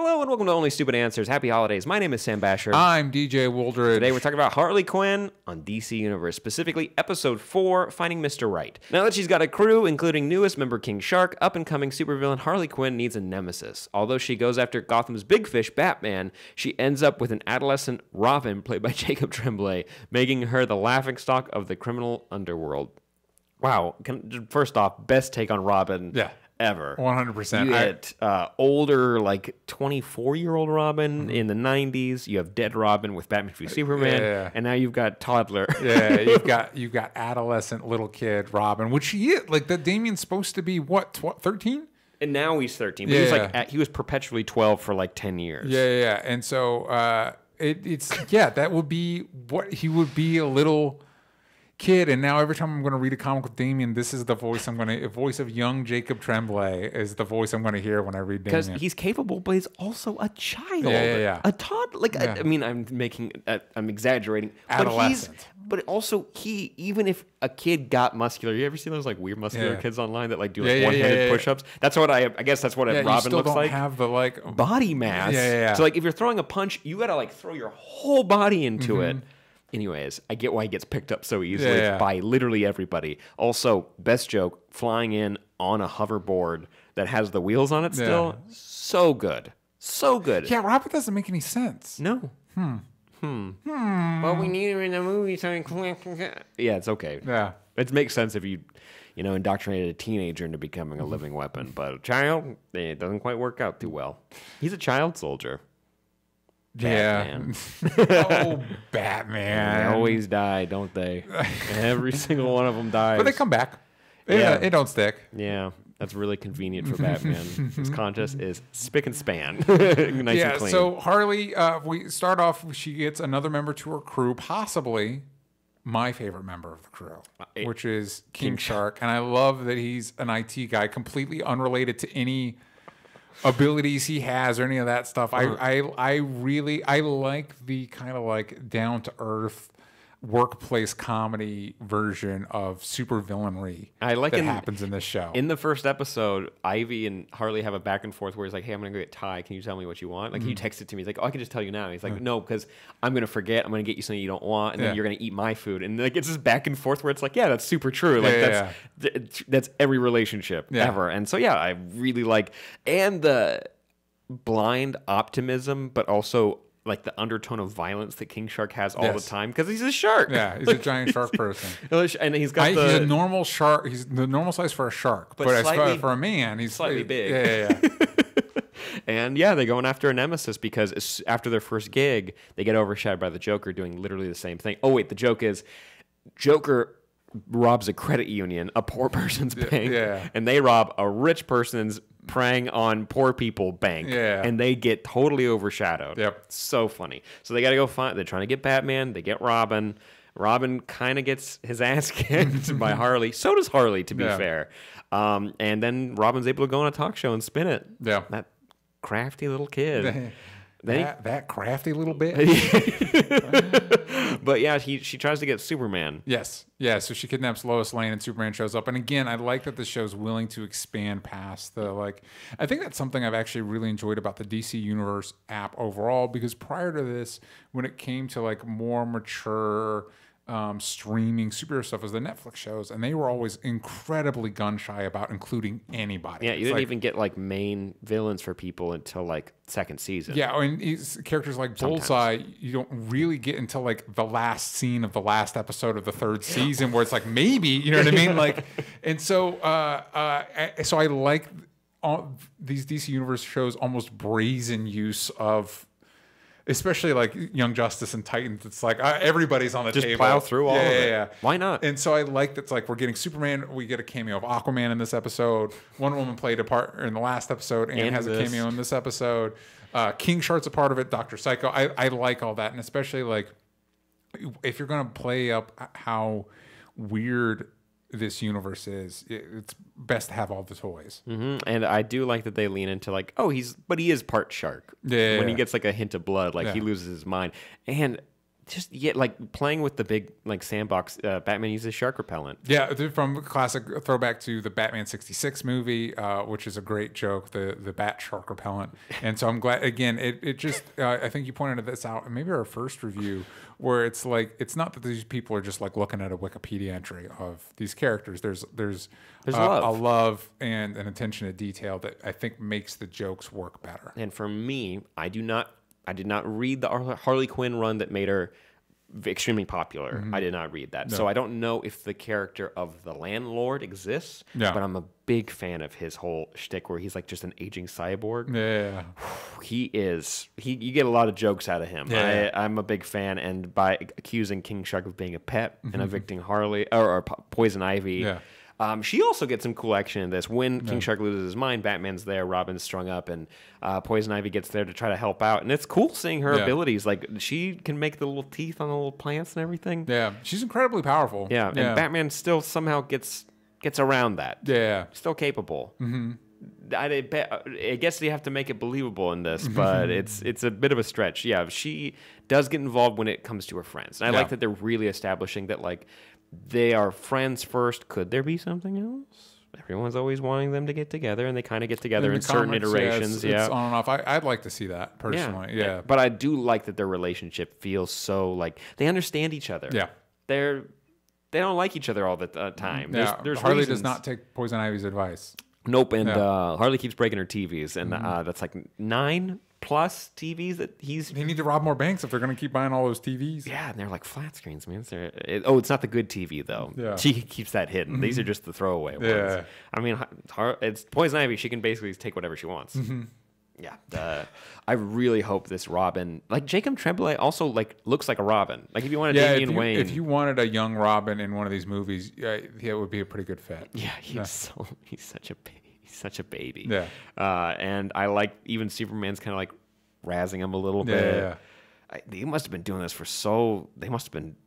Hello and welcome to Only Stupid Answers. Happy holidays. My name is Sam Basher. I'm DJ Wooldridge. Today we're talking about Harley Quinn on DC Universe, specifically Episode 4, Finding Mr. Right. Now that she's got a crew, including newest member King Shark, up-and-coming supervillain Harley Quinn needs a nemesis. Although she goes after Gotham's big fish, Batman, she ends up with an adolescent Robin, played by Jacob Tremblay, making her the laughingstock of the criminal underworld. Wow. First off, best take on Robin. Yeah. Ever. 100%. You get older, like 24-year-old Robin in the 90s. You have dead Robin with Batman v Superman, and now you've got toddler. Yeah, you've got adolescent little kid Robin, which he is like that. Damien's supposed to be what 13, and now he's 13. But he was perpetually 12 for like 10 years. Yeah. And so it's that would be what he would be, a little kid. And now every time I'm going to read a comic with Damien, this is the voice a voice of young Jacob Tremblay is the voice I'm going to hear when I read Damien. Because he's capable, but he's also a child. Yeah. A toddler. I mean, I'm exaggerating. Adolescent. But also, even if a kid got muscular, you ever see those like weird muscular kids online that like do like one-handed push-ups? That's what I guess that's what Robin looks like. Have the like body mass. Yeah. So like if you're throwing a punch, you got to like throw your whole body into it. Anyways, I get why he gets picked up so easily by literally everybody. Also, best joke, flying in on a hoverboard that has the wheels on it still. So good. So good. Yeah, Robin doesn't make any sense. No. Well, we need her in the movie. Yeah, it's okay. Yeah. It makes sense if you indoctrinated a teenager into becoming a living weapon. But a child, it doesn't quite work out too well. He's a child soldier. Batman. Oh, Batman. They always die, don't they? Every single one of them dies. But they come back. It don't stick. Yeah, that's really convenient for Batman. His contest is spick and span. Nice and clean. So Harley, we start off, she gets another member to her crew, possibly my favorite member of the crew, which is King Shark. And I love that he's an IT guy, completely unrelated to any abilities he has or any of that stuff. I like the kind of like down to earth workplace comedy version of supervillainry that happens in this show. In the first episode, Ivy and Harley have a back and forth where he's like, "Hey, I'm gonna go get Ty. Can you tell me what you want?" Like he texted to me. He's like, "Oh, I can just tell you now." And he's like, "No, because I'm gonna forget. I'm gonna get you something you don't want, and then you're gonna eat my food." And like it's this back and forth where it's like, "Yeah, that's super true. Like that's every relationship ever." And so I really like the blind optimism, but also like the undertone of violence that King Shark has all the time because he's a shark. Yeah, he's a giant shark person. And he's got he's a normal shark. He's the normal size for a shark, but for a man, he's slightly big. Yeah. And they're going after a nemesis because after their first gig, they get overshadowed by the Joker doing literally the same thing. Oh wait, the joke is Joker robs a credit union, a poor person's bank, and they rob a rich person's preying on poor people bank, and they get totally overshadowed. Yep. So funny. So they got to go find. They're trying to get Batman. They get Robin. Robin kind of gets his ass kicked by Harley. So does Harley, to be fair. And then Robin's able to go on a talk show and spin it. Yeah. That crafty little kid. That crafty little bit. But she tries to get Superman. Yes. Yeah, so she kidnaps Lois Lane and Superman shows up. And again, I like that the show's willing to expand past I think that's something I've actually really enjoyed about the DC Universe app overall, because prior to this, when it came to like more mature streaming superhero stuff, was the Netflix shows, and they were always incredibly gun shy about including anybody. Yeah, you didn't even get like main villains for people until like second season. Yeah, and characters like Bullseye, you don't really get until like the last scene of the last episode of the third season, where it's like maybe, you know what I mean? Like, and so so I like all these DC Universe shows almost brazen use of, especially like Young Justice and Titans. It's like everybody's on the table. Just plow through all of it. Yeah. Why not? And so I like that's like we're getting Superman. We get a cameo of Aquaman in this episode. Wonder Woman played a part in the last episode and has a cameo in this episode. King Shark's a part of it. Dr. Psycho. I like all that, and especially like if you're gonna play up how weird this universe is, it's best to have all the toys. And I do like that they lean into like, he is part shark. When he gets like a hint of blood, like he loses his mind. And just like playing with the big like sandbox. Batman uses shark repellent. Yeah, from classic throwback to the Batman '66 movie, which is a great joke, the bat shark repellent. And so I'm glad. Again, it just I think you pointed this out, maybe our first review, where it's like it's not that these people are just like looking at a Wikipedia entry of these characters. There's a love and an attention to detail that I think makes the jokes work better. And for me, I did not read the Harley Quinn run that made her extremely popular. I did not read that. No. So I don't know if the character of the landlord exists, but I'm a big fan of his whole shtick where he's like just an aging cyborg. Yeah. You get a lot of jokes out of him. Yeah. I'm a big fan, and by accusing King Shark of being a pet and evicting Harley or Poison Ivy, she also gets some cool action in this. When King Shark loses his mind, Batman's there, Robin's strung up, and Poison Ivy gets there to try to help out. And it's cool seeing her abilities. Like, she can make the little teeth on the little plants and everything. Yeah, she's incredibly powerful. Yeah, and Batman still somehow gets around that. Yeah. Still capable. I guess you have to make it believable in this, but it's a bit of a stretch. Yeah, she does get involved when it comes to her friends. And I like that they're really establishing that, like, they are friends first. Could there be something else? Everyone's always wanting them to get together, and they kind of get together in certain iterations. It's on and off. I'd like to see that personally. Yeah. But I do like that their relationship feels so like they understand each other. Yeah. They don't like each other all the time. There's Harley reasons. does not take Poison Ivy's advice. Nope, and Harley keeps breaking her TVs, and that's like 9+ TVs that They need to rob more banks if they're going to keep buying all those TVs. Yeah, and they're like flat screens, man. It's not the good TV though. Yeah. She keeps that hidden. These are just the throwaway ones. Yeah. I mean, it's Poison Ivy. She can basically take whatever she wants. Yeah, I really hope this Robin, like Jacob Tremblay, also like looks like a Robin. Like if you wanted Damian Wayne, if you wanted a young Robin in one of these movies, it would be a pretty good fit. Yeah, he's such a baby. Yeah, and I like even Superman's kind of like razzing him a little bit. Yeah. They must have been doing this They must have been.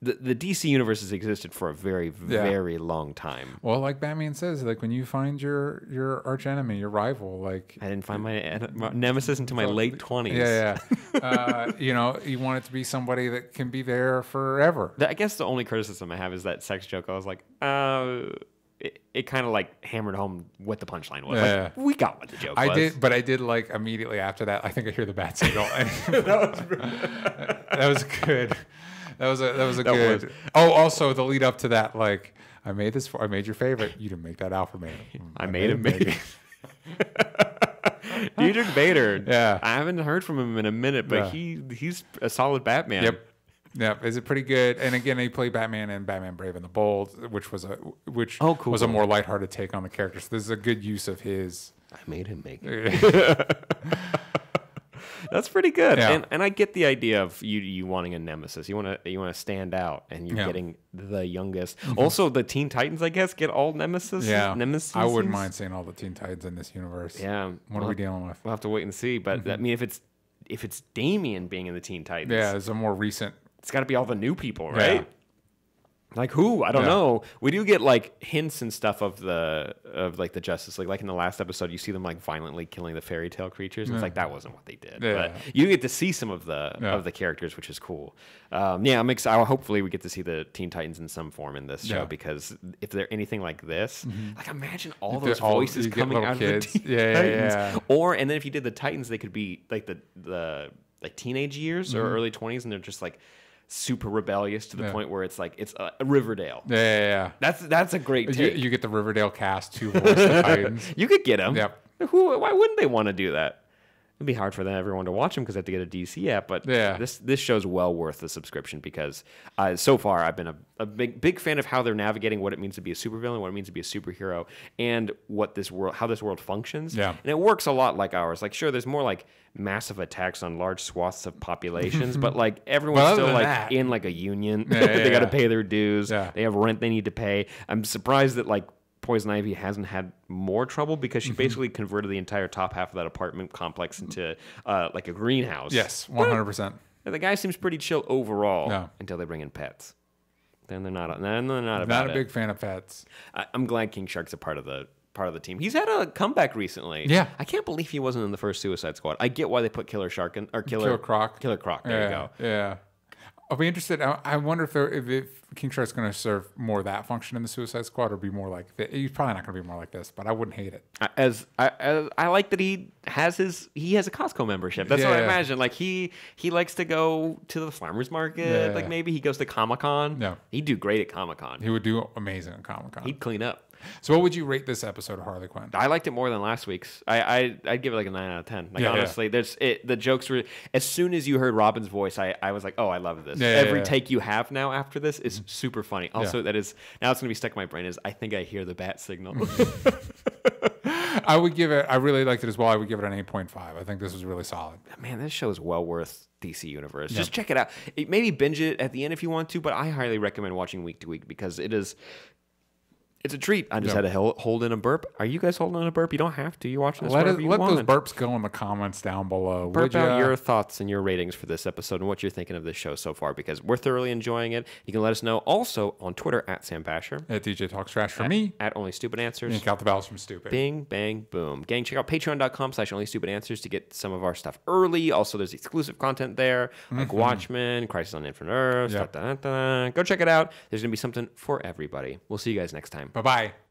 The DC universe has existed for a very, very long time. Well, like Batman says, like when you find your arch enemy, your rival, like I didn't find my nemesis until my late 20s. Yeah. You want it to be somebody that can be there forever. I guess the only criticism I have is that sex joke. I was like, it kind of like hammered home what the punchline was. Yeah. Like, we got what the joke was. I did like immediately after that. I think I hear the bat signal. That was good. That was a good. Oh, also the lead up to that, like I made your favorite. You didn't make that out for me. I made him make it. Diedrich Bader. Yeah, I haven't heard from him in a minute, but he's a solid Batman. Yep. Is it pretty good? And again, he played Batman in Batman Brave and the Bold, which was a more lighthearted take on the character. So this is a good use of his. I made him make it. That's pretty good, and I get the idea of you wanting a nemesis. You want to stand out, and you're getting the youngest. Also, the Teen Titans, I guess, get all nemesis. Yeah, nemesis. I wouldn't mind seeing all the Teen Titans in this universe. Yeah, what are we dealing with? We'll have to wait and see. But I mean, if it's Damian being in the Teen Titans, it's a more recent. It's got to be all the new people, right? Yeah. Like who? I don't know. We do get like hints and stuff of the Justice League. Like in the last episode, you see them like violently killing the fairy tale creatures. It's like that wasn't what they did. Yeah. But you get to see some of the characters, which is cool. I'm excited. Hopefully, we get to see the Teen Titans in some form in this show because if they're anything like this, like imagine all those voices coming out kids. of the Teen Titans. And then if you did the Titans, they could be like the like teenage years or early 20s, and they're just like super rebellious to the point where it's like it's a Riverdale. Yeah. That's a great take. You get the Riverdale cast to voice the Titans. You could get them. Yep. Why wouldn't they want to do that? It'd be hard for everyone to watch them because they have to get a DC app. But this show's well worth the subscription because so far I've been a big fan of how they're navigating what it means to be a supervillain, what it means to be a superhero, and how this world functions. Yeah. And it works a lot like ours. Like sure, there's more like massive attacks on large swaths of populations, but like everyone's still like in like a union. They got to pay their dues. Yeah. They have rent they need to pay. I'm surprised that like Poison Ivy hasn't had more trouble because she basically converted the entire top half of that apartment complex into like a greenhouse. Yes, 100%. The guy seems pretty chill overall until they bring in pets. Then they're not. Not a big fan of pets. I'm glad King Shark's a part of the team. He's had a comeback recently. Yeah, I can't believe he wasn't in the first Suicide Squad. I get why they put Killer Shark in or Killer Croc. There you go. Yeah. I'll be interested. I wonder if King Shark's going to serve more of that function in the Suicide Squad, or be more like he's probably not going to be more like this, but I wouldn't hate it. I like that he has a Costco membership. That's what I imagine. Like he likes to go to the farmers market. Like maybe he goes to Comic-Con. Yeah, he'd do great at Comic-Con. He would do amazing at Comic-Con. He'd clean up. So what would you rate this episode of Harley Quinn? I liked it more than last week's. I'd give it like a 9 out of 10. Like honestly, the jokes were, as soon as you heard Robin's voice, I was like, oh, I love this. Every take you have now after this is super funny. Also, that is now it's gonna be stuck in my brain. Is I think I hear the bat signal. I would give it. I really liked it as well. I would give it an 8.5. I think this was really solid. Man, this show is well worth DC Universe. Just check it out. Maybe binge it at the end if you want to, but I highly recommend watching week to week because it is. It's a treat. I just had to hold in a burp. Are you guys holding in a burp? You don't have to. You're watching this. Let those burps go in the comments down below. Burp out your thoughts and your ratings for this episode and what you're thinking of this show so far, because we're thoroughly enjoying it. You can let us know also on Twitter at Sam Basher. At DJ Talks Trash for me. At Only Stupid Answers. And count the bells from Stupid. Bing, bang, boom. Gang, check out patreon.com/onlystupid-answers to get some of our stuff early. Also, there's exclusive content there, like Watchmen, Crisis on Infinite Earths. Go check it out. There's going to be something for everybody. We'll see you guys next time. Bye-bye.